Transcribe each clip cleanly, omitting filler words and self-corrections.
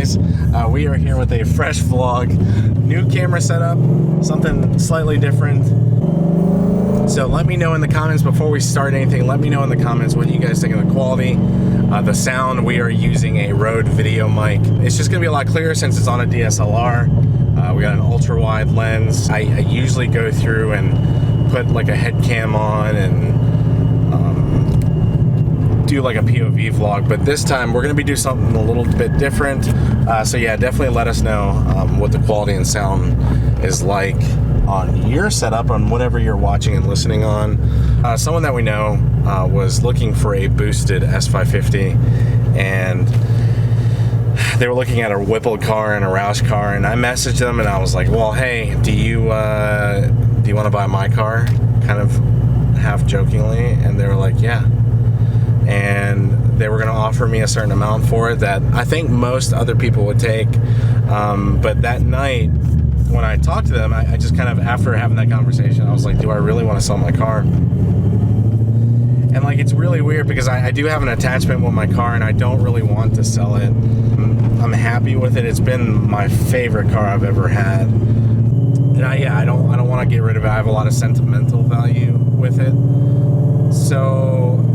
guys? We are here with a fresh vlog. New camera setup, something slightly different. So let me know in the comments before we start anything. Let me know in the comments what you guys think of the quality, the sound. We are using a Rode video mic. It's just gonna be a lot clearer since it's on a DSLR. We got an ultra wide lens. I usually go through and put like a head cam on and do like a POV vlog, but this time we're going to be doing something a little bit different. So yeah, definitely let us know what the quality and sound is like on your setup, on whatever you're watching and listening on. Someone that we know was looking for a boosted S550, and they were looking at a Whipple car and a Roush car, and I messaged them and I was like, well, hey, do you want to buy my car? Kind of half jokingly, and they were like, yeah. And they were going to offer me a certain amount for it that I think most other people would take. But that night, when I talked to them, I just kind of, after having that conversation, I was like, do I really want to sell my car? And like, it's really weird because I do have an attachment with my car and I don't really want to sell it. I'm happy with it. It's been my favorite car I've ever had. And I don't want to get rid of it. I have a lot of sentimental value with it. So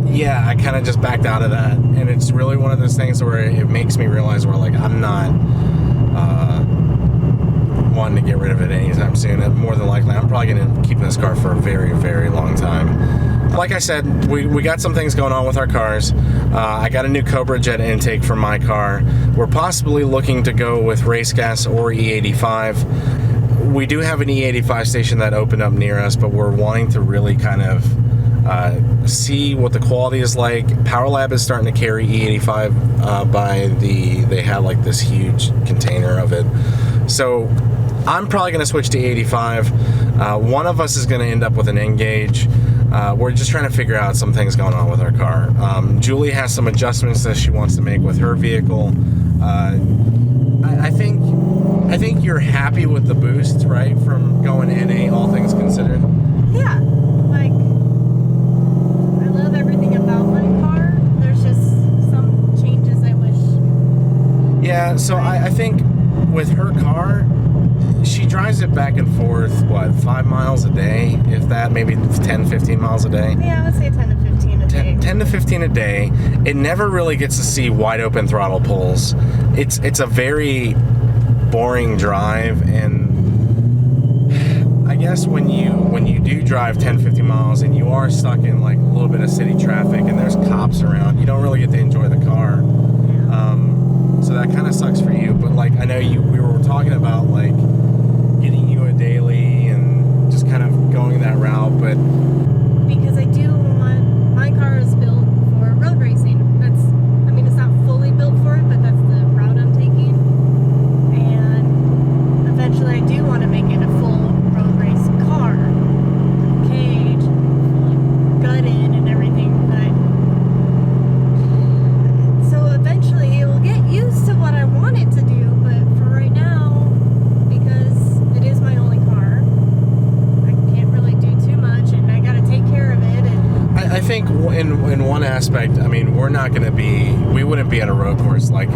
yeah, I kind of just backed out of that, and it's really one of those things where it makes me realize where like I'm not wanting to get rid of it anytime soon. And more than likely, I'm probably going to keep this car for a very, very long time. Like I said, we got some things going on with our cars. I got a new Cobra jet intake for my car. We're possibly looking to go with race gas or E85. We do have an E85 station that opened up near us, but we're wanting to really kind of see what the quality is like. Power Lab is starting to carry E85 they had like this huge container of it. So I'm probably going to switch to E85. One of us is going to end up with an N-Gauge. We're just trying to figure out some things going on with our car. Julie has some adjustments that she wants to make with her vehicle. I think you're happy with the boost, right? From going NA, all things considered. Yeah, like I love everything about my car. There's just some changes I wish. Yeah, so I think with her car, she drives it back and forth, what, 5 miles a day? If that, maybe 10, 15 miles a day? Yeah, I would say 10 to 15 a day. 10 to 15 a day. It never really gets to see wide open throttle pulls. It's a very boring drive, and I guess when you do drive 10, 15 miles and you are stuck in like a little bit of city traffic and there's cops around, you don't really get to enjoy the car. So that kind of sucks for you. But like, I know we were talking about like getting you a daily and just kind of going that route, but because I do want, my car is built for road racing. It's not fully built for it, but that's the route I'm taking. And eventually I do want to make it a full road race car. Cage, like gutted and everything, but so eventually it will get used to what I want it to do, but for right now, because it is my only car, I can't really do too much, and I got to take care of it. And I think in one aspect, I mean, we wouldn't be at a road course like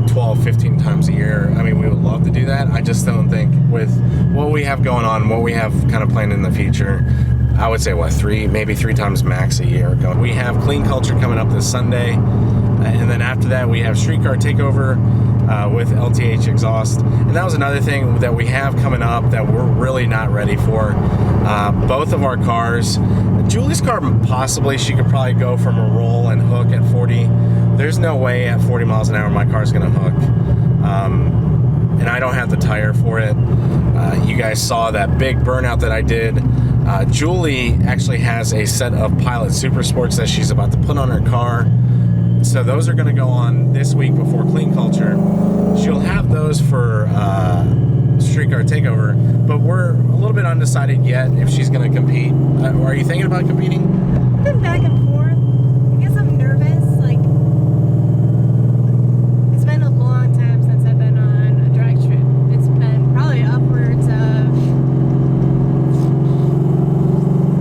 12, 15 times a year. I mean, we would love to do that. I just don't think with what we have going on, what we have kind of planned in the future, I would say maybe three times max a year. We have Clean Culture coming up this Sunday, and then after that we have Streetcar Takeover with LTH exhaust. And that was another thing that we have coming up that we're really not ready for. Both of our cars, Julie's car, possibly she could probably go from a roll and hook at 40. There's no way at 40 miles an hour my car's gonna hook. And I don't have the tire for it. You guys saw that big burnout that I did. Julie actually has a set of Pilot Super Sports that she's about to put on her car. So those are gonna go on this week before Clean Culture. She'll have those for Streetcar Takeover, but we're a little bit undecided yet if she's gonna compete. Are you thinking about competing? I've been back and forth. I guess I'm nervous. Like, it's been a long time since I've been on a drag strip. It's been probably upwards of,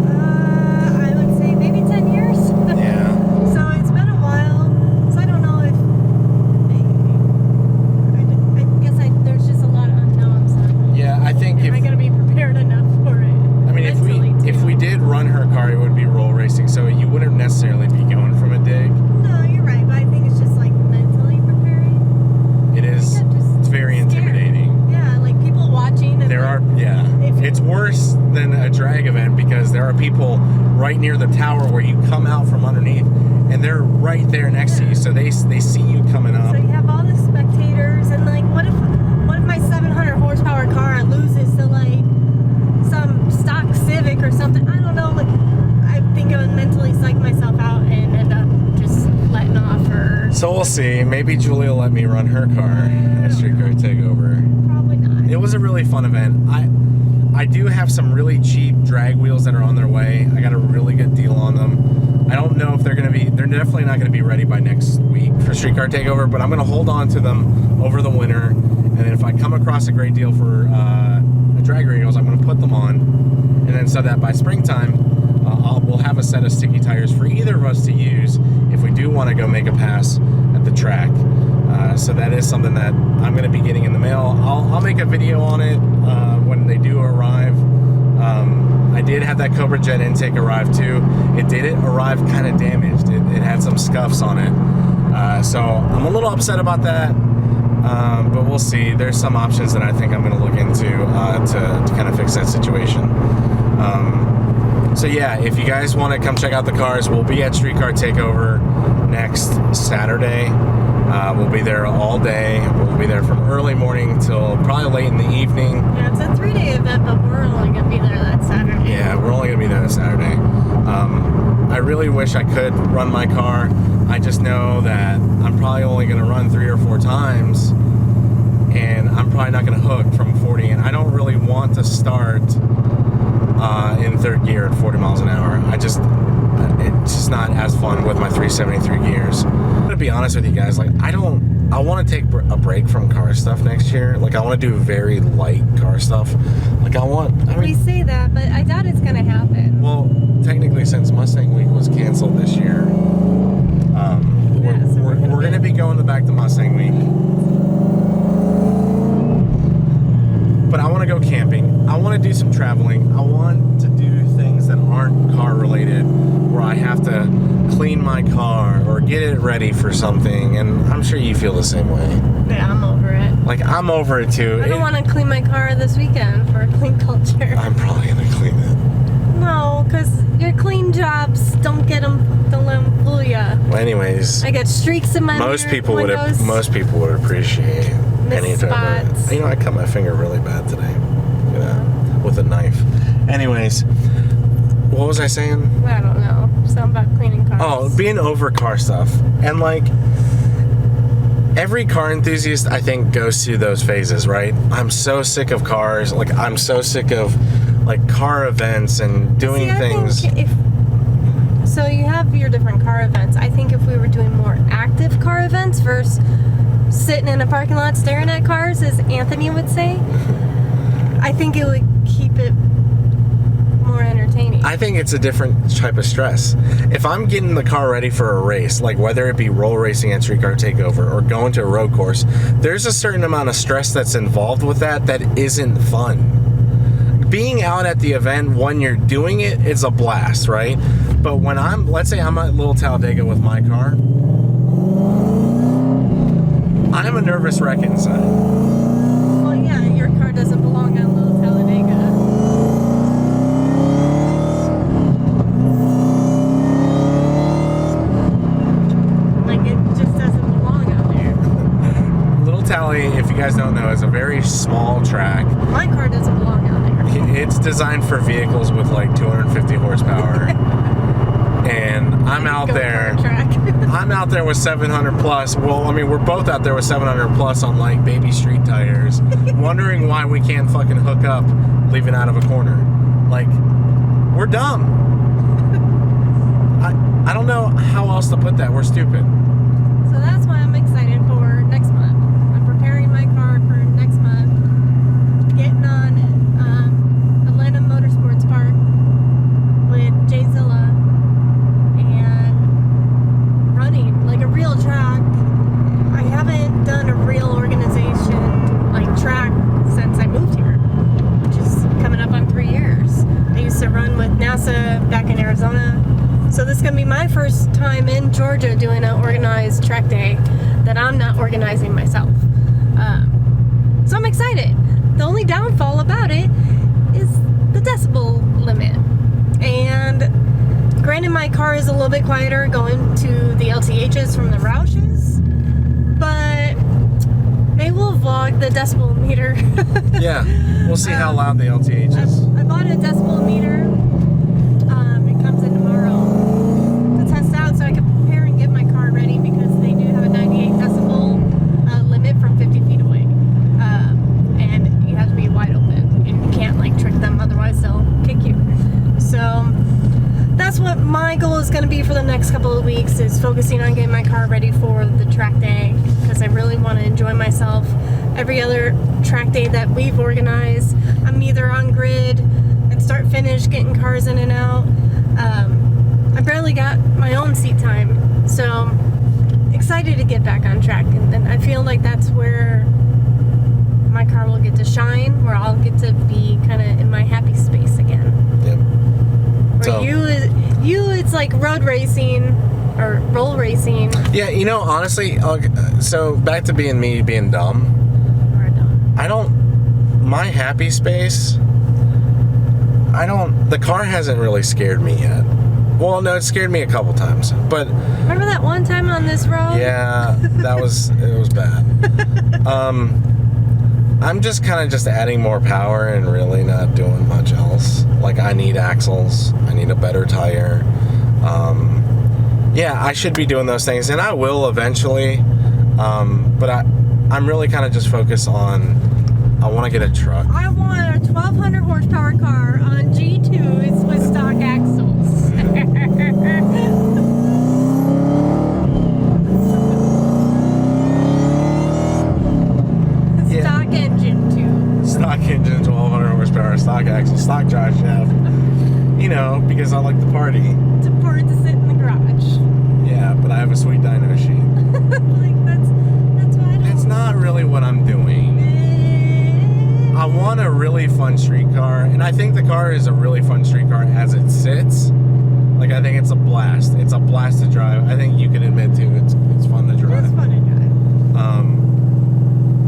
I would say maybe 10 years. Yeah. So it's been a while. So I don't know if are people right near the tower where you come out from underneath, and they're right there next to you, so they see you coming up. So you have all the spectators, and like, what if my 700 horsepower car loses to like some stock Civic or something? I don't know. Like, I think I would mentally psych myself out and end up just letting off. Or so we'll see. Maybe Julie will let me run her car at Street Car Takeover. Probably not. It was a really fun event. I do have some really cheap drag wheels that are on their way. I got a really good deal on them. I don't know if they're definitely not going to be ready by next week for Street Car Takeover, but I'm going to hold on to them over the winter. And then if I come across a great deal for drag radials, I'm going to put them on. And then so that by springtime, we'll have a set of sticky tires for either of us to use if we do want to go make a pass at the track. So that is something that I'm going to be getting in the mail. I'll make a video on it when they do arrive. I did have that Cobra Jet intake arrive too. It did arrive kind of damaged. It had some scuffs on it. So I'm a little upset about that. But we'll see. There's some options that I think I'm going to look into to kind of fix that situation. So yeah, if you guys want to come check out the cars, we'll be at Street Car Takeover next Saturday. We'll be there all day. We'll be there from early morning till probably late in the evening. Yeah, it's a 3-day event, but we're only going to be there that Saturday. Yeah, we're only going to be there that Saturday. I really wish I could run my car. I just know that I'm probably only going to run 3 or 4 times, and I'm probably not going to hook from 40, and I don't really want to start in third gear at 40 miles an hour. It's just not as fun with my 373 gears. I'm gonna be honest with you guys, like I want to take a break from car stuff next year. Like I want to do very light car stuff. Like we say that, but I doubt it's gonna happen. Well, technically, since Mustang Week was canceled this year, we're gonna be going back to Mustang Week. But I want to go camping. I want to do some traveling. I want to do things that aren't car related, where I have to clean my car or get it ready for something. And I'm sure you feel the same way. Yeah, I'm over it. Like, I'm over it too. I don't want to clean my car this weekend for a clean culture. I'm probably going to clean it. No, because your clean jobs, don't let them fool ya. Well, anyways. I got streaks in my most people windows. Most people would appreciate any spots. You know, I cut my finger really bad today. You know, with a knife. Anyways, what was I saying? I don't know. Something about cleaning cars. Oh, being over car stuff. And like, every car enthusiast, I think, goes through those phases, right? I'm so sick of cars. Like, I'm so sick of like car events and doing things. So you have your different car events. I think if we were doing more active car events versus sitting in a parking lot staring at cars, as Anthony would say, I think it would keep it more entertaining. I think it's a different type of stress. If I'm getting the car ready for a race, like whether it be roll racing at Street Car Takeover or going to a road course, there's a certain amount of stress that's involved with that isn't fun. Being out at the event when you're doing it is a blast, right? But when let's say I'm at Little Talladega with my car, I'm a nervous wreck inside. Well, yeah, your car doesn't belong on Little Talladega. Like, it just doesn't belong out there. Little Tally, if you guys don't know, is a very small track. My car doesn't belong out there. It's designed for vehicles with like 250 horsepower. And I'm out there. I'm out there with 700 plus. Well, I mean, we're both out there with 700 plus on like baby street tires, wondering why we can't fucking hook up leaving out of a corner. Like, we're dumb. I don't know how else to put that. We're stupid. So that's why I'm excited for next month. I'm preparing my car for next month. Getting on Atlanta Motorsports Park with Jay Zilla. Running like a real track. I haven't done a real organization like track since I moved here, which is coming up on 3 years. I used to run with NASA back in Arizona, so this is gonna be my first time in Georgia doing an organized track day that I'm not organizing myself. So I'm excited. The only downfall about it is the decibel limit. And granted, my car is a little bit quieter going to the LTHs from the Roushes, but maybe we'll vlog the decibel meter. Yeah, we'll see how loud the LTH is. I bought a decibel meter. It comes in tomorrow to test out so I can prepare and get my car ready because they do have a 98 decibel limit from 50 feet away. And you have to be wide open and you can't like trick them, otherwise they'll kick you. So that's what my goal is going to be for the next couple of weeks, is focusing on getting my car ready for the track day, because I really want to enjoy myself. Every other track day that we've organized, I'm either on grid and start finish getting cars in and out. I barely got my own seat time, so excited to get back on track, and I feel like that's where my car will get to shine, where I'll get to be kind of in my happy space again. Yep. For you, it's like road racing or roll racing. Yeah, you know, honestly, so back to being dumb. I don't, my happy space, the car hasn't really scared me yet. Well, no, it scared me a couple times, but. Remember that one time on this road? Yeah, it was bad. I'm just kind of adding more power and really not doing much else. Like, I need axles, I need a better tire. Yeah, I should be doing those things, and I will eventually. But I'm really kind of just focused on, I want to get a truck. I want a 1200 horsepower car on G2s with stock axles. Stock engine too. Stock engine, 1200 horsepower, stock axle, stock drive shaft. You know, because I like to party. For it to sit in the garage. Yeah, but I have a sweet dyno sheet. Like that's what I do. It's not really what I'm doing. I want a really fun street car, and I think the car is a really fun street car as it sits. Like, I think it's a blast. It's a blast to drive. I think you can admit too, it's fun to drive. It's fun to drive.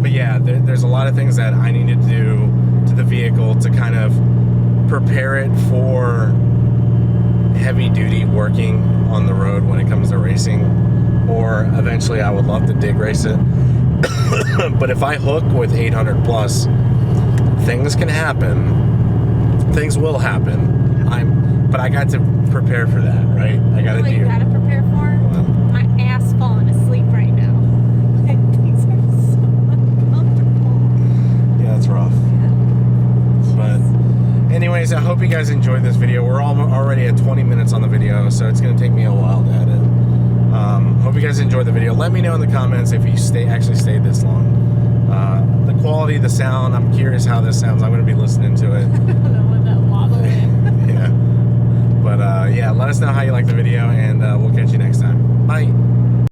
But yeah, there's a lot of things that I need to do to the vehicle to kind of prepare it for heavy duty working on the road when it comes to racing. Or eventually I would love to dig race it. But if I hook with 800 plus, things can happen. Things will happen. But I got to prepare for that, right? I got to do. You got to prepare for? Well, my ass falling asleep right now. Things are so uncomfortable. yeah, it's rough. But anyways, I hope you guys enjoyed this video. We're already at 20 minutes on the video, so it's going to take me a while to edit. Hope you guys enjoyed the video. Let me know in the comments if you actually stayed this long. The quality, the sound, I'm curious how this sounds. I'm going to be listening to it. I don't know what that wobbling. Yeah. But yeah, let us know how you like the video, and we'll catch you next time. Bye.